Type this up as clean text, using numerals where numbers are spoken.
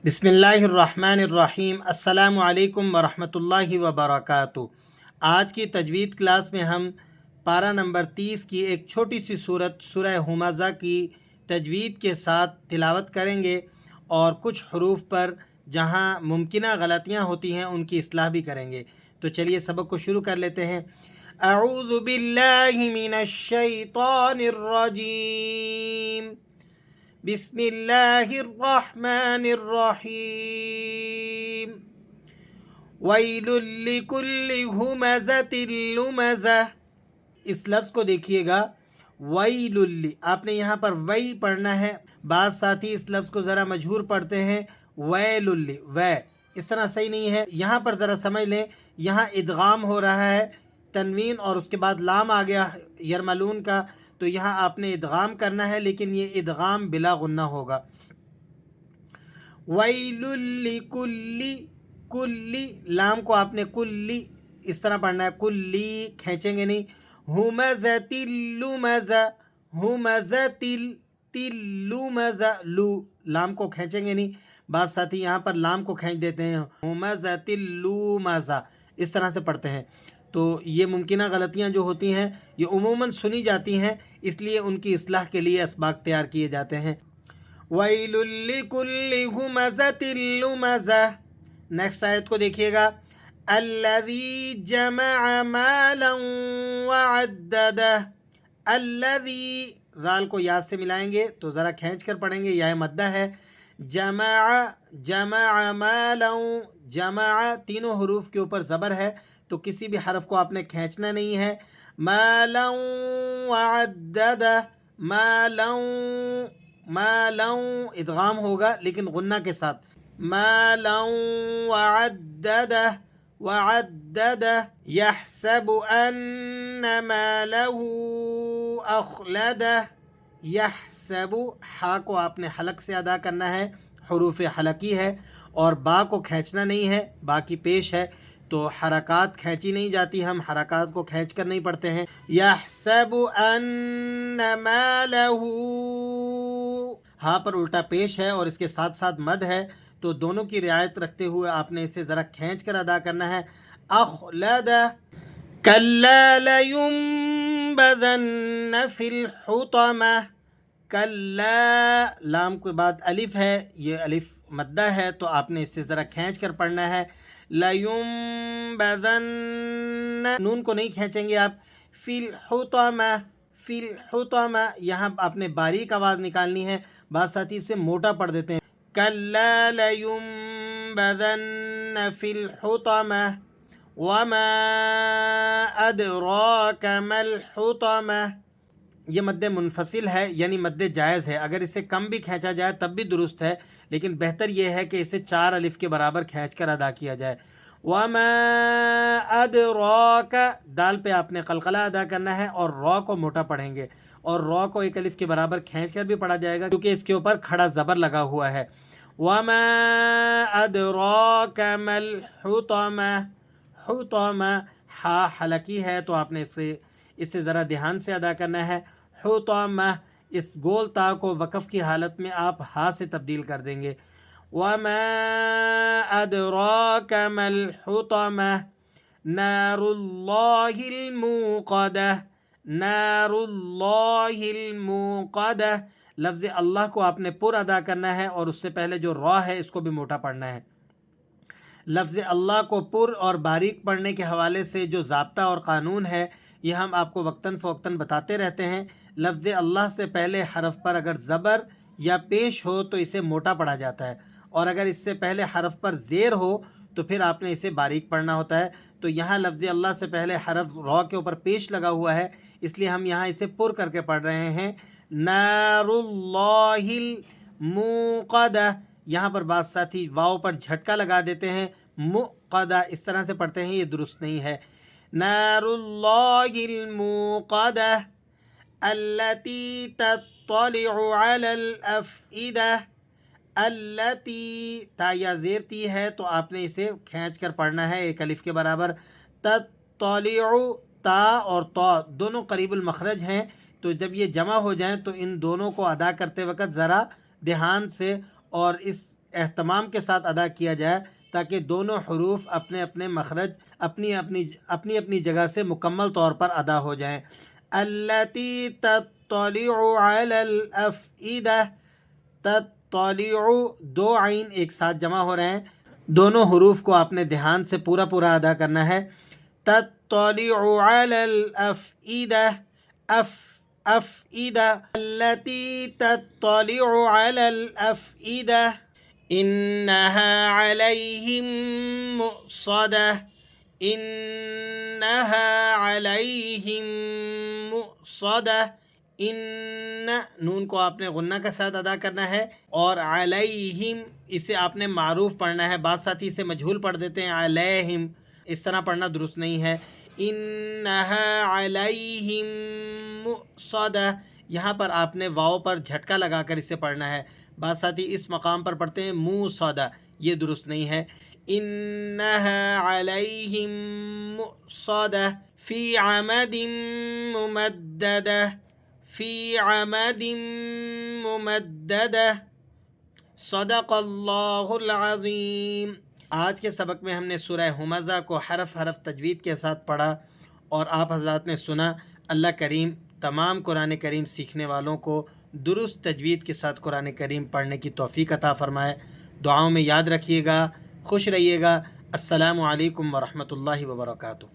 بسم اللہ الرحمن الرحیم۔ السلام علیکم ورحمۃ اللہ وبرکاتہ۔ آج کی تجوید کلاس میں ہم پارہ نمبر 30 کی ایک چھوٹی سی صورت سورہ ہمزہ کی تجوید کے ساتھ تلاوت کریں گے اور کچھ حروف پر جہاں ممکنہ غلطیاں ہوتی ہیں ان کی اصلاح بھی کریں گے۔ تو چلیے سبق کو شروع کر لیتے ہیں۔ اعوذ باللہ من الشیطان الرجیم، بسم اللہ الرحمن الرحیم۔ ویل لکل ہمزۃ لمزہ، اس لفظ کو دیکھیے گا، ویل، آپ نے یہاں پر وی پڑھنا ہے۔ بعض ساتھی اس لفظ کو ذرا مجہور پڑھتے ہیں، ویل، اس طرح صحیح نہیں ہے۔ یہاں پر ذرا سمجھ لیں، یہاں ادغام ہو رہا ہے، تنوین اور اس کے بعد لام آ گیا یرملون کا، تو یہاں آپ نے ادغام کرنا ہے، لیکن یہ ادغام بلا غنہ ہوگا۔ ویل لکلی، کلی، لام کو آپ نے کلی اس طرح پڑھنا ہے، کلی کھینچیں گے نہیں۔ ہمزۃ لمزہ، ہمزۃ لمزہ، لو، لام کو کھینچیں گے نہیں۔ بعض ساتھی یہاں پر لام کو کھینچ دیتے ہیں، ہمزۃ لمزہ اس طرح سے پڑھتے ہیں۔ تو یہ ممکنہ غلطیاں جو ہوتی ہیں یہ عموماً سنی جاتی ہیں، اس لیے ان کی اصلاح کے لیے اسباق تیار کیے جاتے ہیں۔ وَيْلٌ لِّكُلِّ ہُمَزَةٍ لُمَزَةٍ۔ نیکسٹ آیت کو دیکھیے گا، الَّذِي جَمَعَ مَالًا وَعَدَّدَهُ۔ الَّذِي، ذال کو یا سے ملائیں گے تو ذرا کھینچ کر پڑھیں گے، یا مدہ ہے۔ جمع، جمع مالا، جمع تینوں حروف کے اوپر زبر ہے، تو کسی بھی حرف کو آپ نے کھینچنا نہیں ہے۔ مالا وعددہ، مالا، مالا ادغام ہوگا لیکن غنہ کے ساتھ، مالا وعددہ، وعددہ، یحسب ان مالہ اخلدہ۔ یحسب، ہا کو آپ نے حلق سے ادا کرنا ہے، حروف حلقی ہے، اور با کو کھینچنا نہیں ہے، با کی پیش ہے، تو حرکات کھینچی نہیں جاتی، ہم حرکات کو کھینچ کر نہیں پڑھتے ہیں۔ یحسب ان مالہ، ہا پر الٹا پیش ہے اور اس کے ساتھ ساتھ مد ہے، تو دونوں کی رعایت رکھتے ہوئے آپ نے اسے ذرا کھینچ کر ادا کرنا ہے۔ اخلدہ، کلا لینبذن فی الحطمہ۔ کلا، لام کے بعد الف ہے، یہ الف مدہ ہے، تو آپ نے اس سے ذرا کھینچ کر پڑھنا ہے۔ لینبذن، نون کو نہیں کھینچیں گے آپ۔ فی الحطمہ، فی الحطمہ، یہاں آپ نے باریک آواز نکالنی ہے، بعض ساتھی اسے موٹا پڑھ دیتے ہیں۔ کلا لینبذن فی الحطمہ، وما ادراک ما الحطمہ۔ یہ مد منفصل ہے، یعنی مد جائز ہے، اگر اسے کم بھی کھینچا جائے تب بھی درست ہے، لیکن بہتر یہ ہے کہ اسے 4 الف کے برابر کھینچ کر ادا کیا جائے۔ وما ادراک، دال پہ آپ نے قلقلہ ادا کرنا ہے اور را کو موٹا پڑھیں گے، اور را کو 1 الف کے برابر کھینچ کر بھی پڑھا جائے گا کیونکہ اس کے اوپر کھڑا زبر لگا ہوا ہے۔ وما ادراک ما الحطمہ، حطمہ، ہا حلقی ہے، تو آپ نے اسے ذرا دھیان سے ادا کرنا ہے۔ حطمہ، اس گول تا کو وقف کی حالت میں آپ ہا سے تبدیل کر دیں گے۔ وما ادراک ما الحطمہ، نار اللہ الموقدہ، نار اللہ الموقدہ، لفظ اللہ کو آپ نے پر ادا کرنا ہے اور اس سے پہلے جو را ہے اس کو بھی موٹا پڑھنا ہے۔ لفظ اللہ کو پر اور باریک پڑھنے کے حوالے سے جو ضابطہ اور قانون ہے یہ ہم آپ کو وقتاً فوقتاً بتاتے رہتے ہیں۔ لفظ اللہ سے پہلے حرف پر اگر زبر یا پیش ہو تو اسے موٹا پڑھا جاتا ہے، اور اگر اس سے پہلے حرف پر زیر ہو تو پھر آپ نے اسے باریک پڑھنا ہوتا ہے۔ تو یہاں لفظ اللہ سے پہلے حرف را کے اوپر پیش لگا ہوا ہے، اس لیے ہم یہاں اسے پر کر کے پڑھ رہے ہیں، نار اللہ الموقدہ۔ یہاں پر بعض ساتھی واو پر جھٹکا لگا دیتے ہیں، موقدہ اس طرح سے پڑھتے ہیں، یہ درست نہیں ہے۔ نار اللہ الموقدہ، التی تطلع علی الافئدہ، التی، تا یا زیر تی ہے تو آپ نے اسے کھینچ کر پڑھنا ہے 1 الف کے برابر۔ تطلع، تا اور طا دونوں قریب المخرج ہیں، تو جب یہ جمع ہو جائیں تو ان دونوں کو ادا کرتے وقت ذرا دھیان سے اور اس اہتمام کے ساتھ ادا کیا جائے تاکہ دونوں حروف اپنے اپنے مخرج اپنی اپنی جگہ سے مکمل طور پر ادا ہو جائیں. التی تطلع علی الافئدہ، تطلع، دو عین ایک ساتھ جمع ہو رہے ہیں، دونوں حروف کو آپ نے دھیان سے پورا ادا کرنا ہے. تطلع علی الافئدہ، افئدہ، التی تطلع علی الافئدہ، انہا علیہم مؤصدہ، انہا علیہم مؤصدہ. ان نون کو آپ نے غنہ کے ساتھ ادا کرنا ہے، اور علیہم اسے آپ نے معروف پڑھنا ہے. بعض ساتھی اسے مجہول پڑھ دیتے ہیں علیہم، اس طرح پڑھنا درست نہیں ہے. انہا علیہم مؤصدہ، یہاں پر آپ نے واو پر جھٹکا لگا کر اسے پڑھنا ہے. بعض ساتھی اس مقام پر پڑھتے ہیں موصدہ، یہ درست نہیں ہے. انہا علیہم مؤصدہ فی عمد ممددہ، فی عمد ممددہ. صدق اللہ العظیم. آج کے سبق میں ہم نے سورہ ہمزہ کو حرف تجوید کے ساتھ پڑھا اور آپ حضرات نے سنا. اللہ کریم تمام قرآن کریم سیکھنے والوں کو درست تجوید کے ساتھ قرآن کریم پڑھنے کی توفیق عطا فرمائے. دعاؤں میں یاد رکھیے گا. خوش رہیے گا. السلام علیکم ورحمۃ اللہ وبرکاتہ.